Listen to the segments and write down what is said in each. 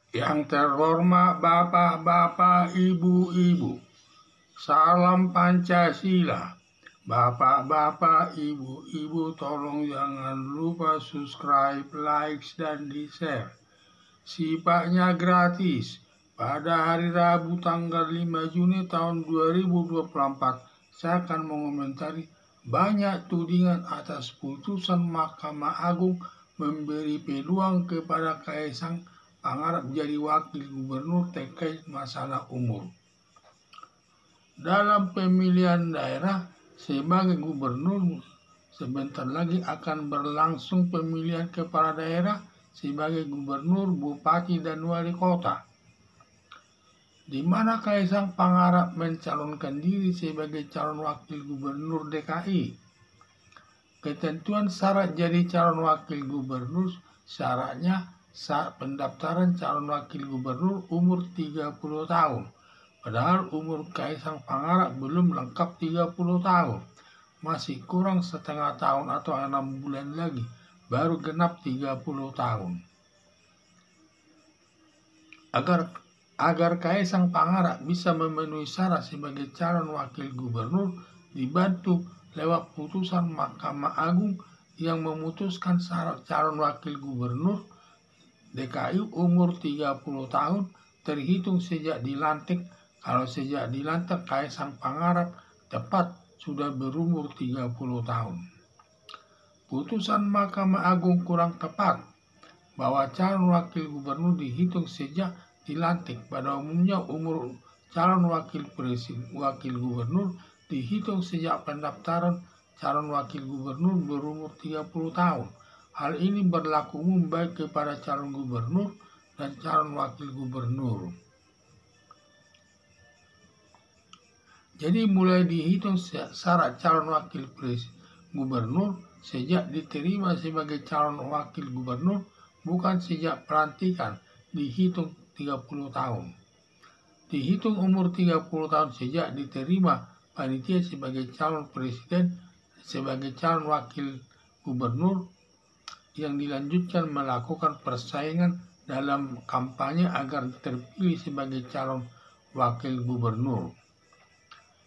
Yang terhormat bapak-bapak, ibu-ibu, salam Pancasila. Bapak-bapak, ibu-ibu, tolong jangan lupa subscribe, like, dan di-share. Sifatnya gratis. Pada hari Rabu tanggal 5 Juni tahun 2024, saya akan mengomentari banyak tudingan atas putusan Mahkamah Agung memberi peluang kepada Kaisang Pangarap jadi wakil gubernur terkait masalah umur. Dalam pemilihan daerah sebagai gubernur, sebentar lagi akan berlangsung pemilihan kepala daerah sebagai gubernur, bupati, dan wali kota, di mana Kaisang Pangarap mencalonkan diri sebagai calon wakil gubernur DKI. Ketentuan syarat jadi calon wakil gubernur, syaratnya saat pendaftaran calon wakil gubernur umur 30 tahun. Padahal umur Kaisang Pangarap belum lengkap 30 tahun. Masih kurang setengah tahun atau 6 bulan lagi baru genap 30 tahun. Agar Kaisang Pangarap bisa memenuhi syarat sebagai calon wakil gubernur, dibantu lewat putusan Mahkamah Agung yang memutuskan syarat calon wakil gubernur DKI umur 30 tahun terhitung sejak dilantik. Kalau sejak dilantik Kaisang Pangarap tepat sudah berumur 30 tahun. Putusan Mahkamah Agung kurang tepat bahwa calon wakil gubernur dihitung sejak dilantik. Pada umumnya umur calon wakil gubernur dihitung sejak pendaftaran calon wakil gubernur berumur 30 tahun. Hal ini berlaku umum baik kepada calon gubernur dan calon wakil gubernur. Jadi mulai dihitung syarat calon wakil gubernur sejak diterima sebagai calon wakil gubernur, bukan sejak pelantikan, dihitung 30 tahun. Dihitung umur 30 tahun sejak diterima panitia sebagai calon presiden, sebagai calon wakil gubernur, yang dilanjutkan melakukan persaingan dalam kampanye agar terpilih sebagai calon wakil gubernur.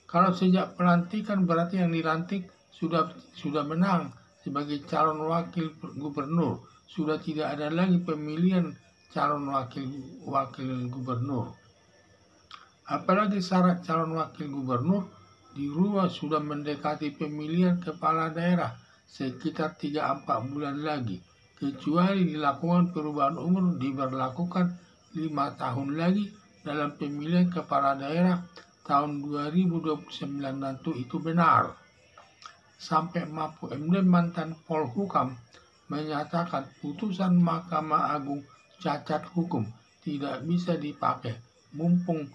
Kalau sejak pelantikan berarti yang dilantik sudah menang sebagai calon wakil gubernur, sudah tidak ada lagi pemilihan calon wakil gubernur. Apalagi syarat calon wakil gubernur dirubah sudah mendekati pemilihan kepala daerah sekitar 3-4 bulan lagi, kecuali dilakukan perubahan umur diberlakukan 5 tahun lagi dalam pemilihan kepala daerah tahun 2029 nanti. Itu benar. Sampai Mahfud MD mantan Polhukam menyatakan putusan Mahkamah Agung cacat hukum, tidak bisa dipakai, mumpung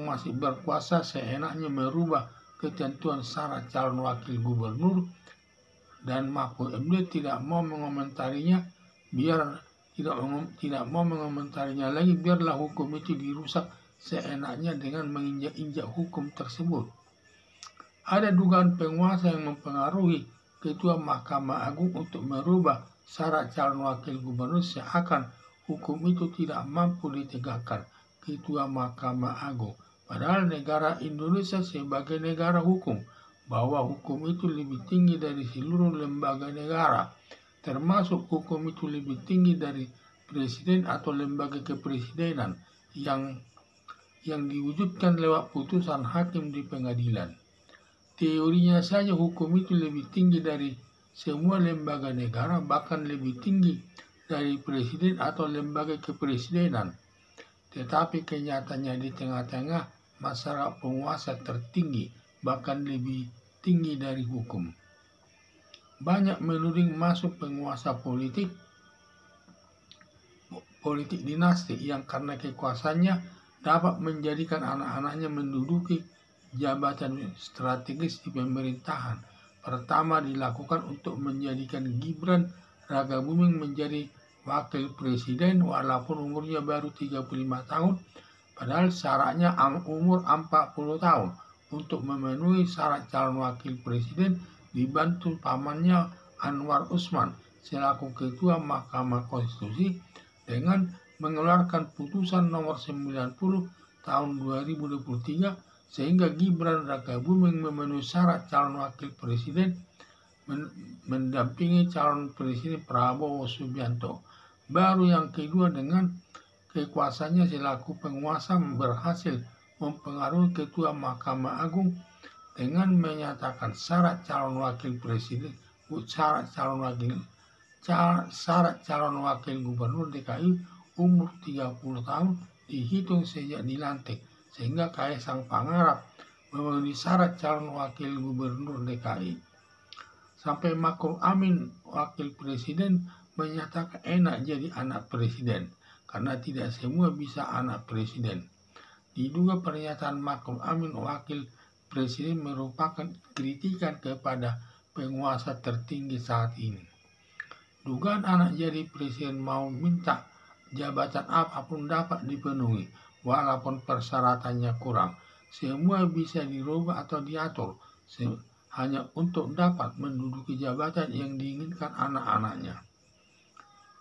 masih berkuasa seenaknya merubah ketentuan syarat calon wakil gubernur, dan Mahfud MD tidak mau mengomentarinya. Tidak mau mengomentarinya lagi, biarlah hukum itu dirusak seenaknya dengan menginjak-injak hukum tersebut. Ada dugaan penguasa yang mempengaruhi Ketua Mahkamah Agung untuk merubah syarat calon wakil gubernur, seakan hukum itu tidak mampu ditegakkan Ketua Mahkamah Agung. Padahal negara Indonesia sebagai negara hukum, bahwa hukum itu lebih tinggi dari seluruh lembaga negara, termasuk hukum itu lebih tinggi dari presiden atau lembaga kepresidenan yang diwujudkan lewat putusan hakim di pengadilan. Teorinya saja hukum itu lebih tinggi dari semua lembaga negara, bahkan lebih tinggi dari presiden atau lembaga kepresidenan. Tetapi kenyataannya di tengah-tengah masyarakat penguasa tertinggi, bahkan lebih tinggi dari hukum. Banyak menuding masuk penguasa politik dinasti yang karena kekuasaannya dapat menjadikan anak-anaknya menduduki jabatan strategis di pemerintahan. Pertama dilakukan untuk menjadikan Gibran Rakabuming menjadi wakil presiden walaupun umurnya baru 35 tahun, padahal syaratnya umur 40 tahun. Untuk memenuhi syarat calon wakil presiden dibantu pamannya Anwar Usman selaku Ketua Mahkamah Konstitusi dengan mengeluarkan putusan nomor 90 tahun 2023 sehingga Gibran Rakabuming memenuhi syarat calon wakil presiden mendampingi calon presiden Prabowo Subianto. Baru yang kedua, dengan kekuasaannya selaku penguasa berhasil mempengaruhi Ketua Mahkamah Agung dengan menyatakan syarat calon wakil presiden, syarat calon wakil gubernur DKI umur 30 tahun dihitung sejak dilantik, sehingga Kaisang Pangarap memenuhi syarat calon wakil gubernur DKI. Sampai Ma'ruf Amin wakil presiden menyatakan enak jadi anak presiden, karena tidak semua bisa anak presiden. Diduga pernyataan Ma'ruf Amin wakil presiden merupakan kritikan kepada penguasa tertinggi saat ini. Dugaan anak jadi presiden mau minta jabatan apapun dapat dipenuhi, walaupun persyaratannya kurang. Semua bisa dirubah atau diatur hanya untuk dapat menduduki jabatan yang diinginkan anak-anaknya.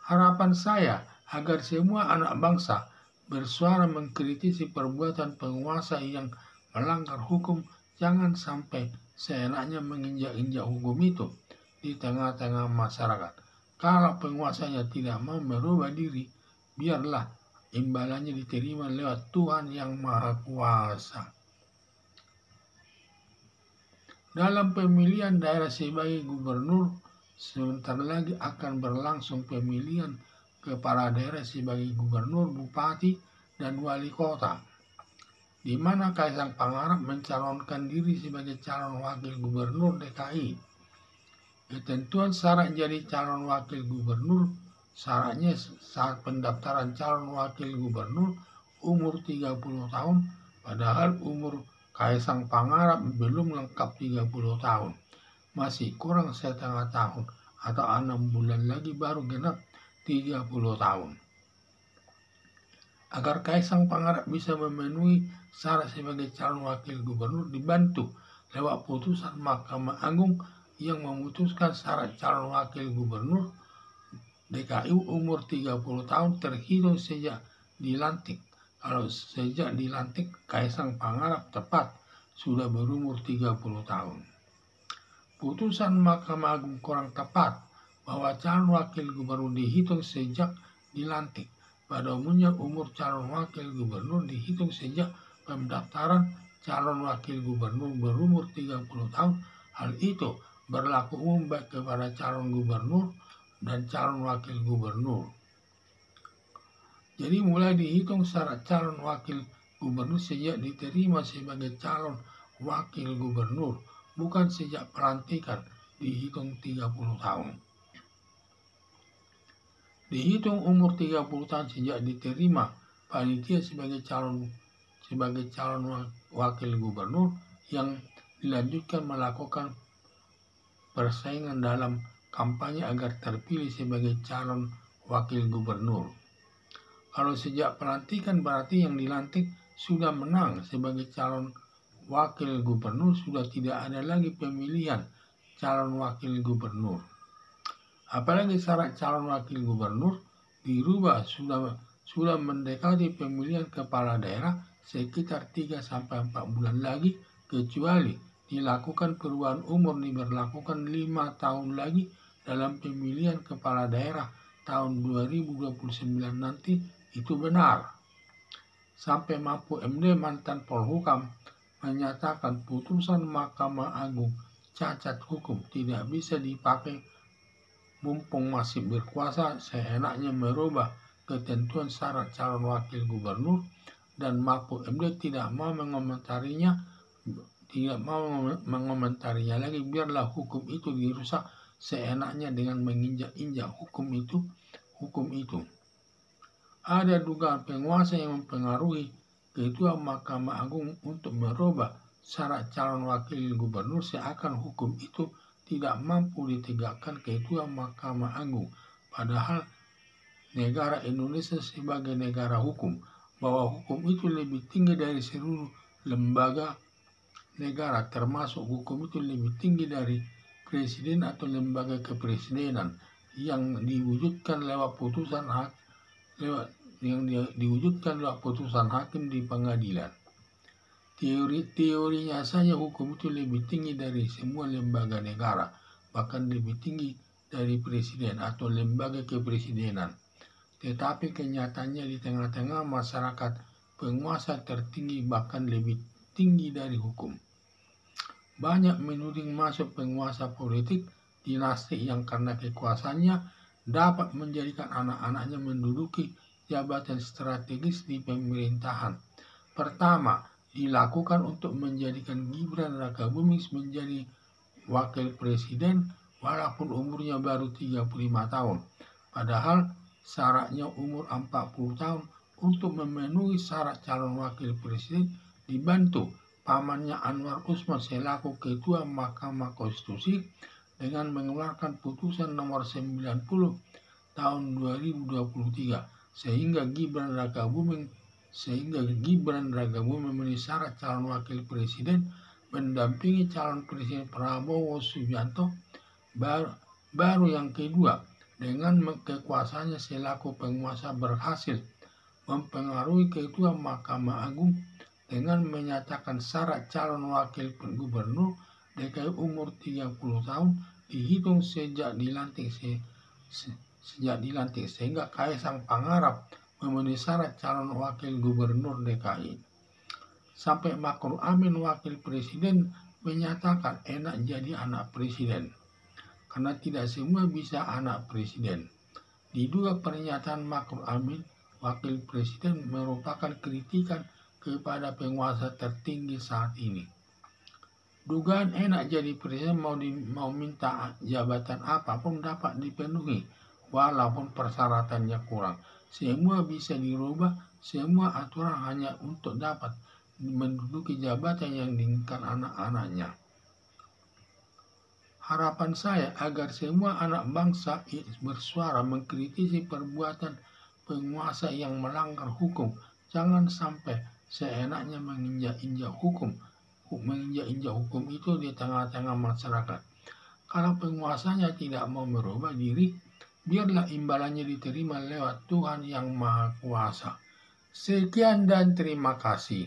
Harapan saya agar semua anak bangsa bersuara mengkritisi perbuatan penguasa yang melanggar hukum, jangan sampai seenaknya menginjak-injak hukum itu di tengah-tengah masyarakat. Kalau penguasanya tidak mau merubah diri, biarlah imbalannya diterima lewat Tuhan yang Maha Kuasa. Dalam pemilihan daerah sebagai gubernur, sebentar lagi akan berlangsung pemilihan kepala daerah sebagai gubernur, bupati, dan wali kota, di mana Kaisang Pangarap mencalonkan diri sebagai calon wakil gubernur DKI. Ketentuan syarat jadi calon wakil gubernur, syaratnya saat pendaftaran calon wakil gubernur umur 30 tahun, padahal umur Kaisang Pangarap belum lengkap 30 tahun, masih kurang setengah tahun atau 6 bulan lagi baru genap 30 tahun. Agar Kaisang Pangarap bisa memenuhi syarat sebagai calon wakil gubernur, dibantu lewat putusan Mahkamah Agung yang memutuskan syarat calon wakil gubernur DKI umur 30 tahun terhitung sejak dilantik. Kalau sejak dilantik Kaisang Pangarap tepat sudah berumur 30 tahun. Putusan Mahkamah Agung kurang tepat bahwa calon wakil gubernur dihitung sejak dilantik. Pada umumnya umur calon wakil gubernur dihitung sejak pendaftaran calon wakil gubernur berumur 30 tahun. Hal itu berlaku umum baik kepada calon gubernur dan calon wakil gubernur. Jadi mulai dihitung syarat calon wakil gubernur sejak diterima sebagai calon wakil gubernur, bukan sejak pelantikan, dihitung 30 tahun. Dihitung umur 30 tahun sejak diterima panitia sebagai calon wakil gubernur yang dilanjutkan melakukan persaingan dalam kampanye agar terpilih sebagai calon wakil gubernur. Kalau sejak pelantikan berarti yang dilantik sudah menang sebagai calon wakil gubernur, sudah tidak ada lagi pemilihan calon wakil gubernur. Apalagi syarat calon wakil gubernur dirubah sudah mendekati pemilihan kepala daerah sekitar 3-4 bulan lagi, kecuali dilakukan perubahan umur diberlakukan 5 tahun lagi dalam pemilihan kepala daerah tahun 2029 nanti. Itu benar. Sampai Mahfud MD mantan Polhukam menyatakan putusan Mahkamah Agung cacat hukum, tidak bisa dipakai mumpung masih berkuasa seenaknya merubah ketentuan syarat calon wakil gubernur, dan Mahfud MD tidak mau mengomentarinya lagi. Biarlah hukum itu dirusak seenaknya dengan menginjak-injak hukum itu. Ada dugaan penguasa yang mempengaruhi Ketua Mahkamah Agung untuk merubah syarat calon wakil gubernur, seakan hukum itu tidak mampu ditegakkan Ketua Mahkamah Agung. Padahal negara Indonesia sebagai negara hukum, bahwa hukum itu lebih tinggi dari seluruh lembaga negara, termasuk hukum itu lebih tinggi dari presiden atau lembaga kepresidenan yang diwujudkan lewat putusan yang diwujudkan lewat putusan hakim di pengadilan. Teorinya saja hukum itu lebih tinggi dari semua lembaga negara, bahkan lebih tinggi dari presiden atau lembaga kepresidenan. Tetapi kenyataannya di tengah-tengah masyarakat, penguasa tertinggi bahkan lebih tinggi dari hukum. Banyak menuding masuk penguasa politik dinasti yang karena kekuasaannya dapat menjadikan anak-anaknya menduduki jabatan strategis di pemerintahan. Pertama, dilakukan untuk menjadikan Gibran Rakabuming menjadi wakil presiden walaupun umurnya baru 35 tahun. Padahal syaratnya umur 40 tahun. Untuk memenuhi syarat calon wakil presiden dibantu pamannya Anwar Usman selaku Ketua Mahkamah Konstitusi dengan mengeluarkan putusan nomor 90 tahun 2023 sehingga Gibran Rakabuming memenuhi syarat calon wakil presiden mendampingi calon presiden Prabowo Subianto. Baru yang kedua, dengan kekuasaannya selaku penguasa berhasil mempengaruhi Ketua Mahkamah Agung dengan menyatakan syarat calon wakil gubernur DKI umur 30 tahun dihitung sejak dilantik sehingga Kaisang Pangarap memenuhi syarat calon wakil gubernur DKI. Sampai Ma'ruf Amin wakil presiden menyatakan enak jadi anak presiden, karena tidak semua bisa anak presiden. Diduga pernyataan Ma'ruf Amin wakil presiden merupakan kritikan kepada penguasa tertinggi saat ini. Dugaan enak jadi presiden mau minta jabatan apapun dapat dipenuhi, walaupun persyaratannya kurang. Semua bisa dirubah, semua aturan hanya untuk dapat menduduki jabatan yang diinginkan anak-anaknya. Harapan saya agar semua anak bangsa bersuara mengkritisi perbuatan penguasa yang melanggar hukum. Jangan sampai seenaknya menginjak-injak hukum itu di tengah-tengah masyarakat. Kalau penguasanya tidak mau merubah diri, biarlah imbalannya diterima lewat Tuhan yang Maha Kuasa. Sekian dan terima kasih.